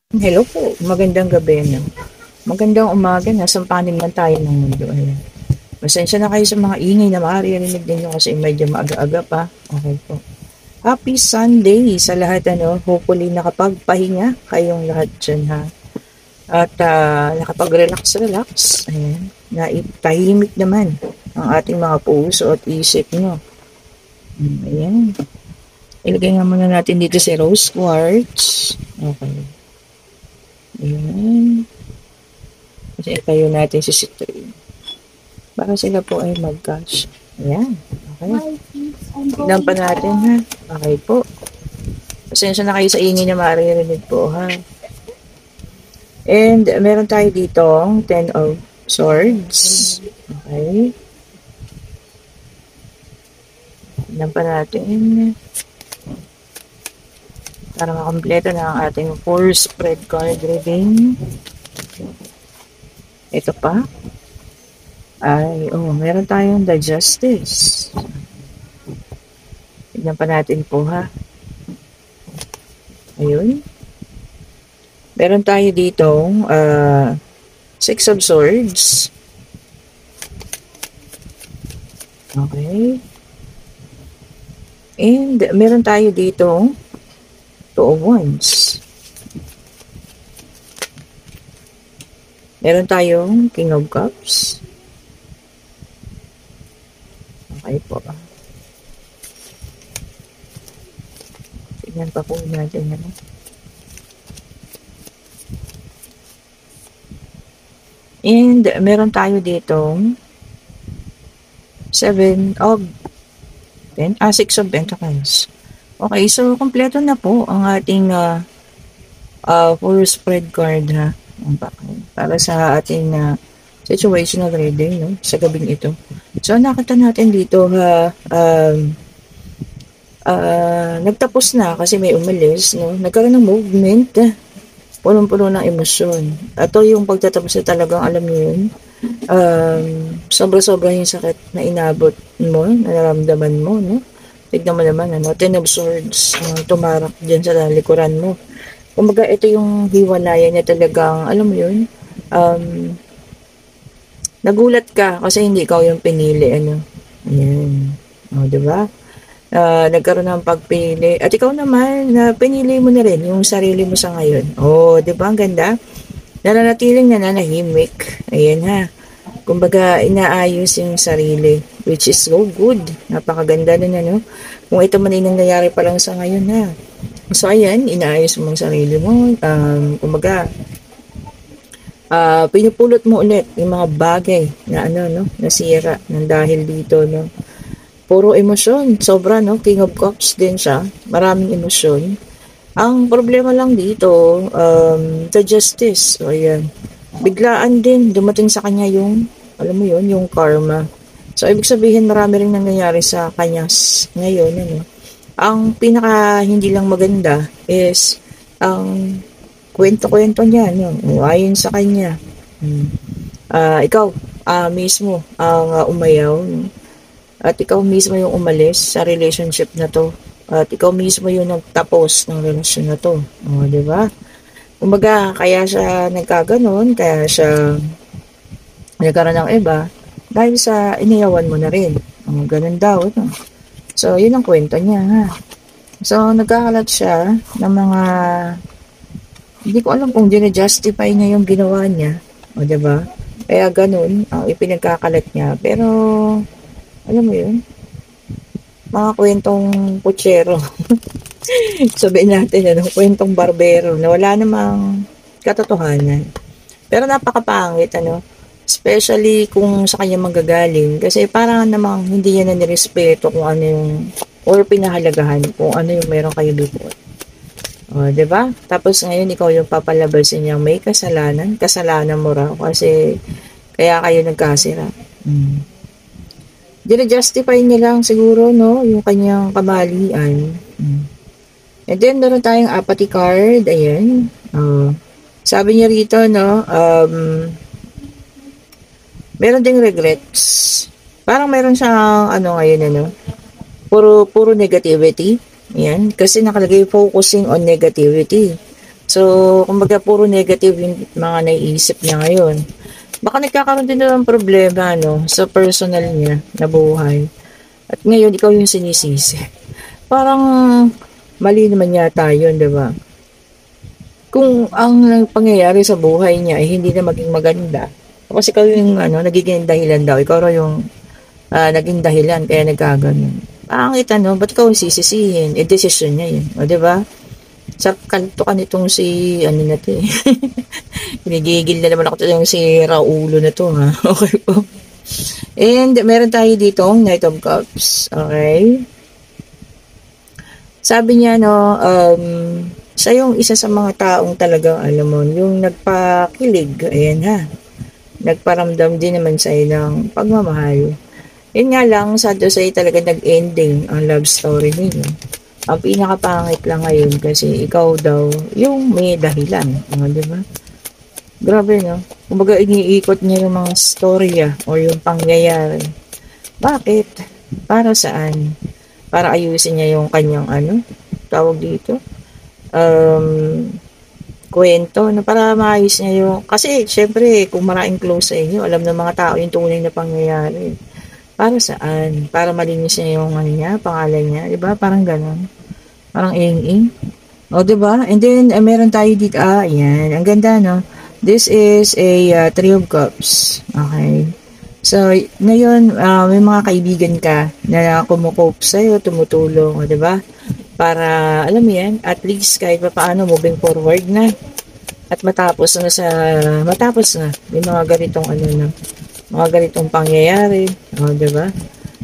Hello po, magandang gabi na. Magandang umaga, nasa panig man tayo ng mundo. Ayan. Pasensya na kayo sa mga ingay na maririnig ninyo kasi medyo maaga-aga pa. Okay po. Happy Sunday sa lahat hopefully nakapagpahinga kayong lahat dyan ha. At nakapag-relax. Ayan. Naitahimik naman ang ating mga puso at isip nyo. Ayan. Ilagay nga muna natin dito si Rose Quartz. Okay. Ayan. Kasi tayo natin si Citrine. Para sila po ay mag-cash. Ayan. Okay. Tignan pa natin ha. Okay po. Pasensya na kayo sa ingay na maririnig po ha. And meron tayo dito Ten of Swords. Okay. Tignan pa natin. Para makompleto na ang ating 4 spread card reading. Ito pa. Meron tayong The Justice. Tignan pa natin po ha. Ayun. Meron tayo dito Six of Swords. Okay. And meron tayo dito Two of Wands. Meron tayong King of Cups. Okay po. Tignan pa po natin yan. And meron tayo dito Six of Pentacles. Okay, so kompleto na po ang ating full spread card ha. Para sa ating situational reading no, sa gabing ito. So nakita natin dito ha, nagtapos na kasi may umalis no, nagkaroon ng movement, punong-puno ng emosyon. Ito yung pagtatapos na talagang alam niyo yun, sobra-sobra yung sakit na inabot mo, nararamdaman mo no. Tignan mo naman Ten of Swords tumarak dyan sa likuran mo. Kumbaga ito yung hiwalayan niya talagang alam mo yun, nagulat ka kasi hindi ikaw yung pinili ayan, diba? Nagkaroon ng pagpili at ikaw naman pinili mo na rin yung sarili mo sa ngayon. Diba ang ganda? Nananatiling nananahimik. Ayan ha. Kumbaga, inaayos yung sarili, which is so good. Napakaganda nun, Kung ito man ay nangyayari pa lang sa ngayon, ha. So, ayan, inaayos mo ang sarili mo. Kumbaga, pinupulot mo ulit yung mga bagay na, nasira ng dahil dito, Puro emosyon, sobra, King of Cups din siya. Maraming emosyon. Ang problema lang dito, the justice. So, ayan. Biglaan din, dumating sa kanya yung, alam mo yun, yung karma. So, ibig sabihin, marami rin nangyayari sa kanya ngayon, Ang pinaka hindi lang maganda is, ang kwento-kwento niya, ayon sa kanya. Ikaw, mismo, ang umayaw, at ikaw mismo yung umalis sa relationship na to. At ikaw mismo yung nagtapos ng relasyon na to. Diba? Kumbaga, kaya siya nagkaganon, kaya siya nagkaroon ng iba, dahil sa iniyawan mo na rin. Ganun daw. So, yun ang kwento niya, ha. So, nagkakalat siya ng mga, hindi ko alam kung dinajustify niya yung ginawa niya. Diba? Kaya ganun, ang ipinagkakalat niya. Pero, alam mo yun, mga kwentong putsero. Sabihin natin, kwentong barbero na wala namang katotohanan. Pero napakapangit, especially kung sa kanya manggagaling. Kasi parang namang hindi niya na nirespeto kung ano yung, or pinahalagahan kung ano yung meron kayo before. Diba? Tapos ngayon, ikaw yung papalabasin niya may kasalanan. Kasalanan mo raw kasi kaya kayo nagkasira. Dina-justify niya lang siguro, yung kanyang kamalian. And then, meron tayong apathy card. Ayan. Sabi niya rito, meron ding regrets. Parang meron siyang, ngayon, puro negativity. Ayan. Kasi nakalagay focusing on negativity. So, kumbaga puro negative yung mga naiisip niya ngayon. Baka nagkakaroon din ng problema, no, sa personal niya na buhay. At ngayon, ikaw yung sinisisi. Parang mali naman yata yun, di ba? Kung ang pangyayari sa buhay niya ay hindi na maging maganda, kasi ikaw yung nagiging dahilan daw, ikaw raw yung naging dahilan kaya nagkaganon. Pangit ba't ikaw sisisihin? Desisyon niya yun, o diba? Sa kanto ka nitong si, na to eh. Pinigigil na naman ako yung si Raulo na to, ha? Okay po. And meron tayo ditong Knight of Cups, okay? Sabi niya, siya yung isa sa mga taong talagang, alam mo, yung nagpakilig, ayan ha, nagparamdam din naman sa'yo ng pagmamahal. Yun nga lang, sad to say, talaga nag-ending ang love story niyo. Ang pinakapangit lang ngayon kasi ikaw daw yung may dahilan. Di ba? Grabe, no? Kumbaga, iniikot niya yung mga storya o yung pangyayari. Bakit? Para saan? Para ayusin niya yung kanyang tawag dito? Kwento na para maayos niya yung kasi syempre kung maraming close sa inyo alam ng mga tao yung tunay na pangyayari para saan para malinis niya yung niya pangalan niya, di ba? Parang gano'n, parang ing o di ba? And then meron tayo dito ayan, ang ganda, no? This is a Three of Cups, okay? So ngayon may mga kaibigan ka na kumukope sa'yo, tumutulong, o di ba? Para, alam mo yan, at least kahit pa paano moving forward na. At matapos na yung mga ganitong mga ganitong pangyayari. O, diba?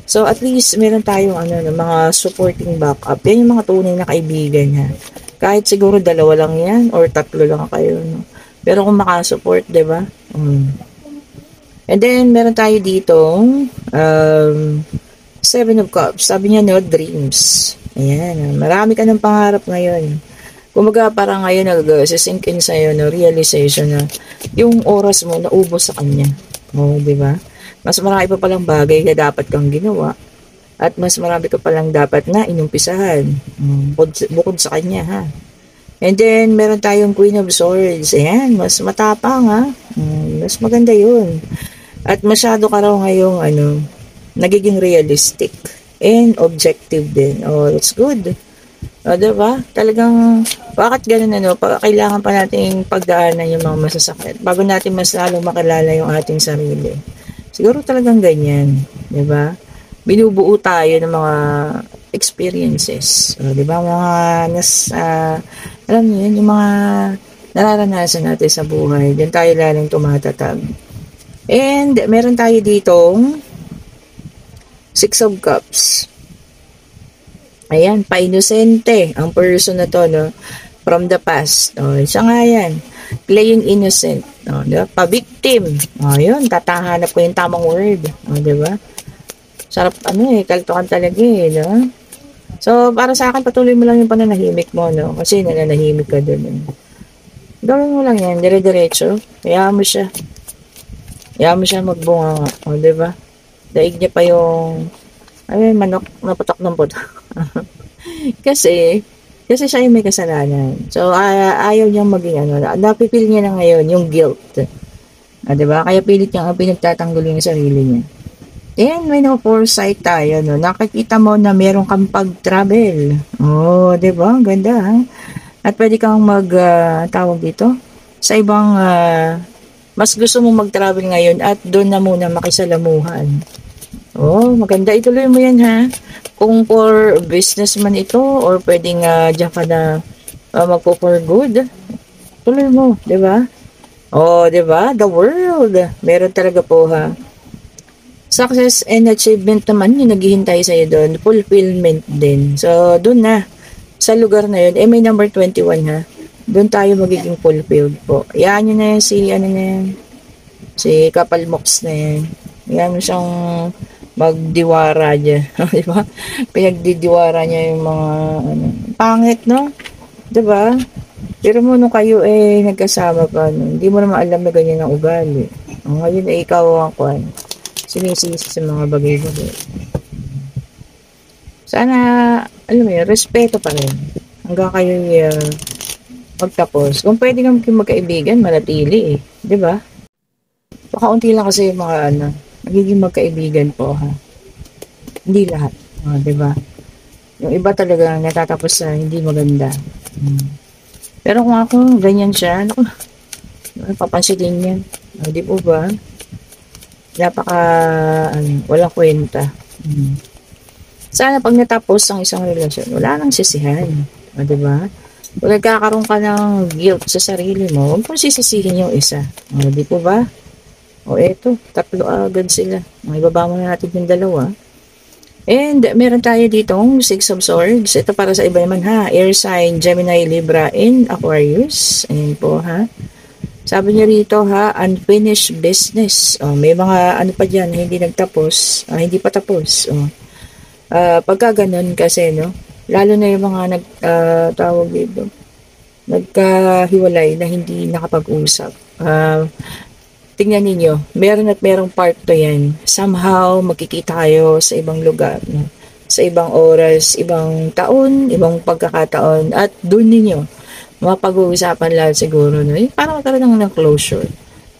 So, at least meron tayong mga supporting backup. Yan yung mga tunay na kaibigan ha. Kahit siguro 2 lang yan or 3 lang kayo. No? Pero kung makasupport, diba? And then, meron tayo ditong Seven of Cups. Sabi niya, no, dreams. Ayan, marami ka ng pangarap ngayon. Kumaga parang ngayon nag-sink in sa'yo, no, realization na yung oras mo naubos sa kanya. O, di ba? Mas marami pa palang bagay na dapat kang ginawa. At mas marami ka palang dapat na inumpisahan. Bukod sa kanya, ha? And then, meron tayong Queen of Swords. Ayan, mas matapang, ha? Mas maganda yun. At masyado ka raw ngayong, nagiging realistic and objective din. Oh, it's good. O, diba? Talagang, bakit ganun kailangan pa natin pagdaanan yung mga masasakit bago natin mas lalong makilala yung ating sarili. Siguro talagang ganyan. Diba? Binubuo tayo ng mga experiences. O, diba? Mga, alam niyo yun, yung mga nararanasan natin sa buhay. Diyan tayo lalong tumatatag. And, meron tayo ditong Six of Cups. Ayan, pa-inosente ang person na to, no? From the past. O, siya nga yan. Playing innocent. O, diba? Pa-victim. O, yun, tatahanap ko yung tamang word. O, diba? Sarap, kaltukan talaga no? So, para sa akin, patuloy mo lang yung pananahimik mo, no? Kasi nananahimik ka dun, Gawin mo lang yan, dire-diretso. Hayaan mo siya. Hayaan mo siya magbunga nga. O, diba? Daig niya pa yung manok na putok ng putok. kasi siya yung may kasalanan. So, ayaw niyang maging napipil niya na ngayon yung guilt. Diba? Kaya pilit niyang pinagtatanggol yung sarili niya. And may foresight tayo, no? Nakikita mo na meron kang pag-travel. Oh, diba? Ang ganda, ha? At pwede kang tawag dito sa ibang mas gusto mong mag-travel ngayon at doon na muna makisalamuhan. Oh, maganda. Ituloy mo yan, ha? Kung for business man ito or pwedeng diyan ka na magpo for good, tuloy mo, di ba? Oh, di ba? The world. Meron talaga po, ha? Success and achievement naman yung naghihintay sa'yo doon. Fulfillment din. So, doon na. Sa lugar na yun, may number 21, ha? Doon tayo magiging fulfilled po. Yan yun na yan, si Kapalmox na yan. Yan siyang magdiwara niya. Di ba? Pinagdidiwara niya yung mga pangit, no? Di ba? Pero mo nung kayo nagkasama pa, no? Hindi mo naman alam na ganyan ang ugali. Ngayon ikaw ang sinisisi sa mga bagay-bagay. Sana, alam mo yun, respeto pa rin. Hanggang kayo magtapos. Kung pwede kang magkaibigan, manatili eh. 'Di ba? Pakaunti lang kasi yung mga ano, nagiging magkaibigan po ha. Hindi lahat. 'Di ba? Yung iba talaga natatapos sa hindi maganda. Hmm. Pero kung ako, ganyan siya, naku, papansinin yan. Di po ba? Napaka, walang kwenta. Hmm. Sana pag natapos ang isang relasyon, wala nang sisihan. Di ba? Kung nagkakaroon ka ng guilt sa sarili mo, huwag mo sisisihin yung isa. Di po ba? O eto, tatlo agad sila. Ibaba mo na natin yung dalawa. And meron tayo ditong Six of Swords. Ito para sa iba naman ha. Air sign, Gemini, Libra, and Aquarius. Ayan po ha. Sabi niya rito ha, unfinished business. May mga ano pa dyan, hindi nagtapos. Hindi pa tapos. Pagka ganun kasi, no? Lalo na yung mga tawag dito, nagkahiwalay na hindi nakapag-usap. Tingnan ninyo, meron at merong part to yan. Somehow, magkikita kayo sa ibang lugar, no? Sa ibang oras, ibang taon, ibang pagkakataon, at doon ninyo, mapag-uusapan lahat siguro, no? Para magkaroon ng closure.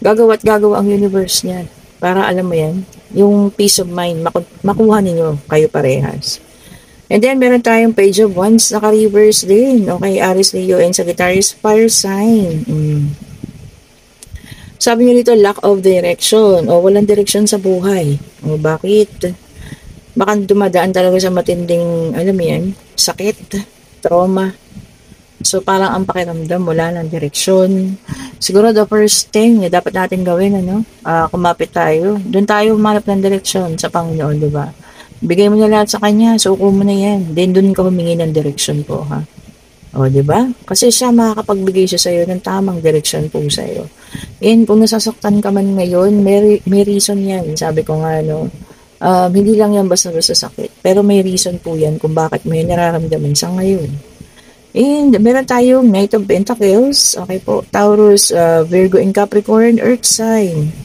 Gagawa at gagawa ang universe niyan. Para alam mo yan, yung peace of mind, makuha ninyo kayo parehas. And then, meron tayong Page of Wands, naka-reverse din. Okay, Aries, Leo, and Sagittarius, fire sign. Sabi niyo dito, lack of direction o walang direksyon sa buhay. O bakit? Baka dumadaan talaga sa matinding, alam mo yan, sakit, trauma. So parang ang pakiramdam, wala ng direksyon. Siguro the first thing na dapat natin gawin, kumapit tayo. Doon tayo humanap ng direksyon sa Panginoon, di ba? Bigay mo na lahat sa Kanya, suko mo na yan. Then doon ka humingi ng direksyon po, ha? O, di ba? Kasi siya makakapagbigay siya sa'yo ng tamang direksyon po sa'yo. And kung nasasaktan ka man ngayon, may reason yan. Sabi ko nga, hindi lang yan basta-basta sakit. Pero may reason po yan kung bakit mo yung nararamdaman sa ngayon. And meron tayong Knight of Pentacles. Okay po. Taurus, Virgo, and Capricorn, Earth sign.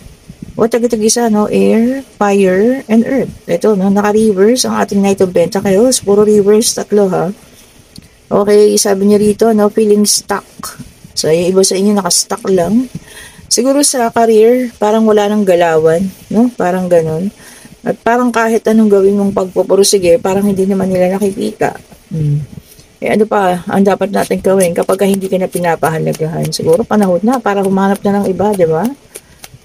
O, tagi-tagisa, no? Air, Fire, and Earth. Ito, no? Naka-reverse ang ating Knight of Pentacles. Puro reverse, tatlo, ha? Okay, sabi niya rito, no, feeling stuck. So, yung iba sa inyo naka-stuck lang. Siguro sa career, parang wala nang galawan, no? Parang ganun. At parang kahit anong gawin mong pagpupursige, parang hindi naman nila nakikita. Ano pa, ang dapat natin gawin kapag hindi ka na pinapahalagahan? Siguro panahon na para humanap na ng iba, di ba?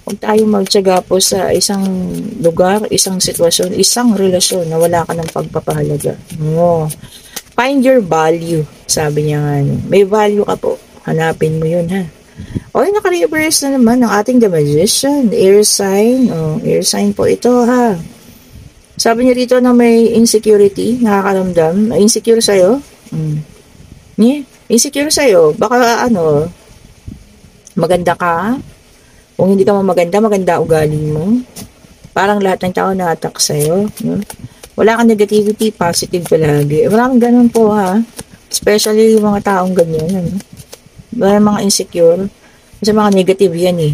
Huwag tayo magtiyaga po sa isang lugar, isang sitwasyon, isang relasyon na wala ka ng pagpapahalaga. Find your value, sabi niya nga. May value ka po. Hanapin mo yun, ha. Okay, naka-reverse na naman ang ating The Magician. Air sign. Air sign po ito, ha. Sabi niya dito na may insecurity, nakakaramdam. Insecure sa'yo. Insecure sa'yo. Baka, maganda ka. Kung hindi ka maganda ugali mo. Parang lahat ng tao na-attack sa'yo. No? Wala kang negativity, positive palagi. Maraming ganun po ha. Especially yung mga taong ganyan. Mga insecure. Kasi mga negative yan eh.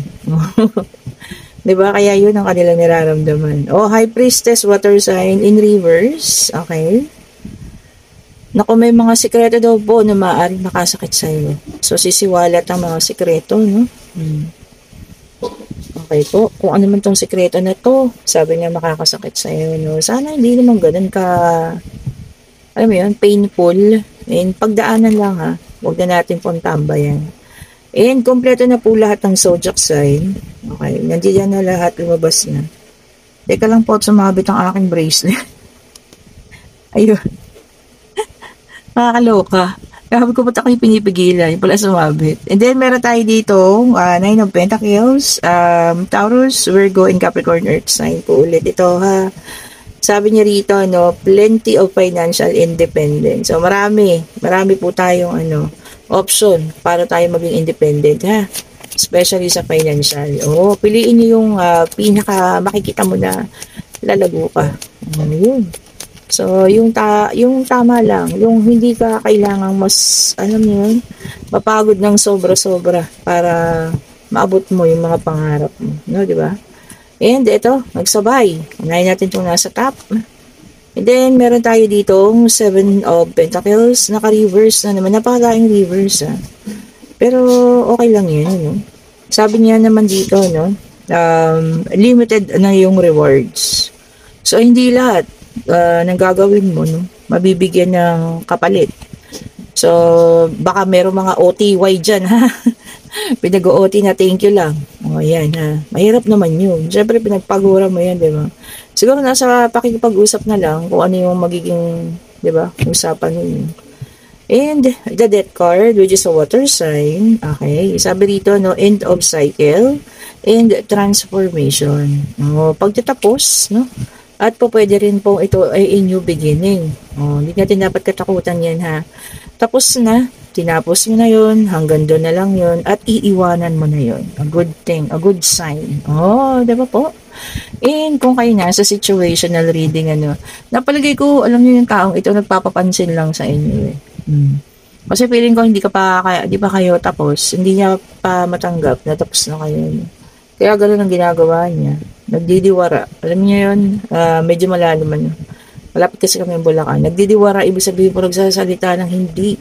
Diba? Kaya yun ang kanilang nararamdaman. High Priestess, water sign in reverse. Okay. Naku, may mga sikreto daw po na maaaring makasakit sa'yo. So, sisiwalat ang mga sikreto, no? Okay po, kung ano man tong sikreto na to, sabi niya makakasakit sa iyo, no? Sana hindi naman ganun ka, alam mo yun, painful. And pagdaanan lang ha, huwag na natin pong tambayan. And kompleto na po lahat ng zodiac sign. Okay, nandiyan na lahat, lumabas na. Teka lang po, sumabit ang aking bracelet. Ayun. Nakakaloka. Sabi ko, ba't ako'y pinipigilan? Yung pala sumabit. And then, meron tayo dito, Nine of Pentacles, Taurus, Virgo, and Capricorn Earth sign po ulit. Ito, ha. Sabi niya rito, plenty of financial independence. So, marami po tayong, option para tayo maging independent, ha. Especially sa financial. Piliin niyo yung pinaka makikita mo na lalago ka. Yun. So, yung tama lang, yung hindi ka kailangang mas, mapagod ng sobra-sobra para maabot mo yung mga pangarap mo, no, di ba? And ito, nagsabay. Unahin natin itong nasa top. And then, meron tayo ditong Seven of Pentacles, naka-reverse na naman. Napakalaking reverse, ha. Pero okay lang yun, no? Sabi niya naman dito, no? Limited na yung rewards. So, hindi lahat ng gagawin mo, no? Mabibigyan ng kapalit. So, baka meron mga OTY dyan, ha? Pinag-OT na thank you lang. O, yan, ha? Mahirap naman yun. Siyempre, pinagpagura mo yan, di ba? Siguro nasa pakikipag-usap na lang kung ano yung magiging, di ba, usapan yun. And the death card, which is a water sign. Okay, sabi rito, no, end of cycle and transformation. Pagtatapos, no? At po pwede rin po ito ay a new beginning. Hindi natin dapat katakutan yan, ha? Tapos na, tinapos mo na yun, hanggang doon na lang yun, at iiwanan mo na yun. A good thing, a good sign. Diba po? And kung kayo na sa situational reading, napalagay ko, alam niyo yung taong ito nagpapapansin lang sa inyo eh. Kasi feeling ko hindi pa kayo tapos, hindi niya pa matanggap na tapos na kayo. Kaya gano'n ang ginagawa niya. Nagdidiwara. Alam niyo yun, medyo malalim man. Malapit kasi kami ng Bulacan. Nagdidiwara, ibig sabihin po nagsasalita ng hindi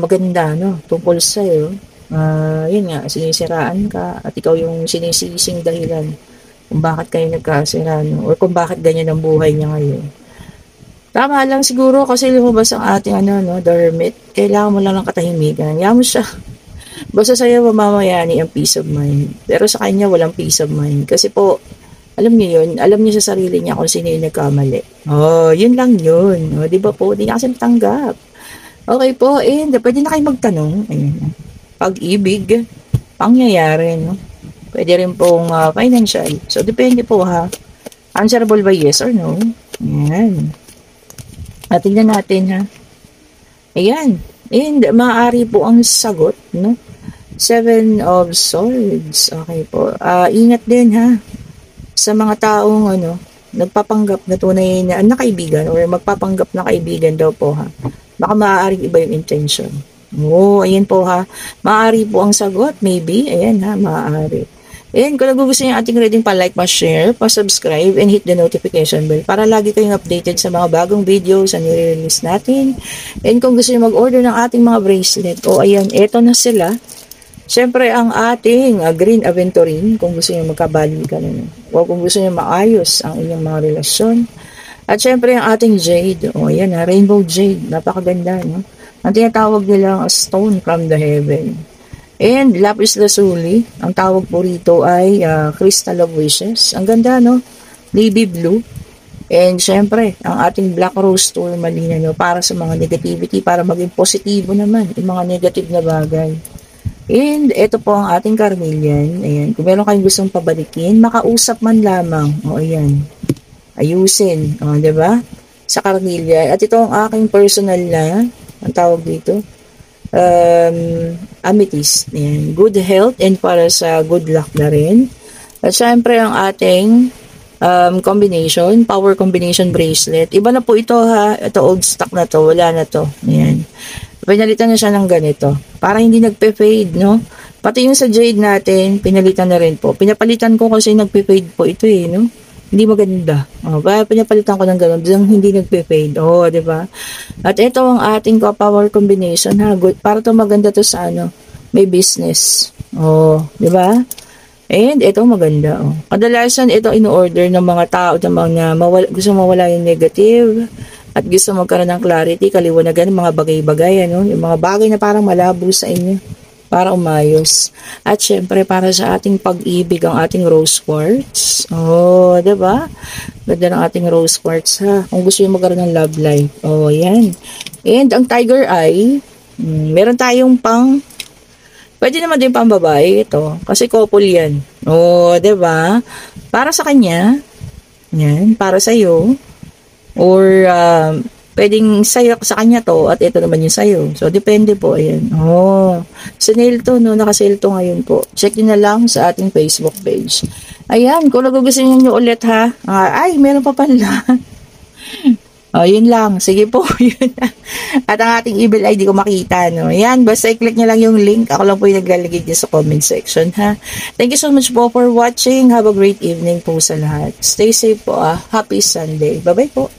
maganda, no? Tungkol sa'yo. Yun nga, sinisiraan ka at ikaw yung sinisising dahilan kung bakit kayo nagkasira, no? Or kung bakit ganyan ang buhay niya ngayon. Tama lang siguro kasi lumabas ang ating the hermit. Kailangan mo lang ng katahimikan. Yaman siya. Basta sa'yo mamamayani ang peace of mind. Pero sa kanya walang peace of mind. Kasi po, alam niyo yun. Alam niya sa sarili niya kung sino yung nagkamali. Yun lang yun. Di ba po? Di niya kasi matanggap. Okay po. And pwede na kayo magtanong. Ayun. Pag-ibig. Pangyayari. No? Pwede rin pong financial. So, depende po ha. Answerable by yes or no. Yan. Tingnan natin ha. Ayan. And maaari po ang sagot, no? 7 of Swords. Okay po. Ingat din ha. Sa mga taong nagpapanggap na tunay na kaibigan or magpapanggap na kaibigan daw po ha. Baka maaaring iba yung intention. Ayan po ha. Maaari po ang sagot. Maybe. Ayan ha. Maaari. And kung nagugustuhan niyo ating reading, pa-like, pa-share, pa-subscribe, and hit the notification bell para lagi kayong updated sa mga bagong videos na nire-release natin. And kung gusto niyo mag-order ng ating mga bracelet, ayan, eto na sila. Siyempre, ang ating Green Aventurine, kung gusto niyo magkabalikan, o kung gusto niyo maayos ang inyong mga relasyon. At siyempre, ang ating Jade, ayan, Rainbow Jade, napakaganda, no? Ang tinatawag nilang Stone from the Heaven. And Lapis Lazuli, ang tawag po rito ay Crystal of Wishes. Ang ganda, no? Navy blue. And syempre, ang ating Black Rose Tourmaline, para sa mga negativity, para maging positibo naman yung mga negative na bagay. And ito po ang ating Carnelian. Ayan, kung meron kayong gustong pabalikin, makausap man lamang. Ayan. Ayusin. Diba? Sa Carnelian. At ito ang aking personal na, ang tawag dito, amethyst. Ayan. Good health and para sa good luck na rin. At syempre ang ating combination, power combination bracelet. Iba na po ito ha. Ito old stock na to. Wala na to. Ayan. Pinalitan na siya ng ganito. Para hindi nagpe-fade, no? Pati yung sa jade natin, pinalitan na rin po. Pinapalitan ko kasi nagpe-fade po ito eh, no? Hindi maganda. Pinapalitan ko ng gano'n. Hindi nagpe-fade. Diba? At ito ang ating power combination. Ha? Good. Para to maganda to sa may business. Diba? And ito maganda. Kadalasan ito in-order ng mga tao na gusto mawala yung negative at gusto magkaroon ng clarity, kaliwanagan ng mga bagay-bagay. Yung mga bagay na parang malabo sa inyo. Para umayos. At syempre, para sa ating pag-ibig, ang ating rose quartz. Diba? Ganda ng ating rose quartz, ha? Kung gusto nyo magkaroon ng love life. Yan. And ang tiger eye, meron tayong pwede naman din pang babae ito. Kasi couple yan. Diba? Para sa kanya, yan, para sa'yo, or, pwedeng sayo sa kanya to at ito naman yung sayo. So, depende po. Ayan. Sale to, no? Nakasale to ngayon po. Check nyo na lang sa ating Facebook page. Ayan. Kung nagugustuhan nyo ulit, ha? Meron pa pala. Yun lang. Sige po. Yun. At ang ating email ID ko makita, no? Ayan. Basta i-click nyo lang yung link. Ako lang po yung naglalagay dyan sa comment section, ha? Thank you so much po for watching. Have a great evening po sa lahat. Stay safe po, Happy Sunday. Bye-bye po.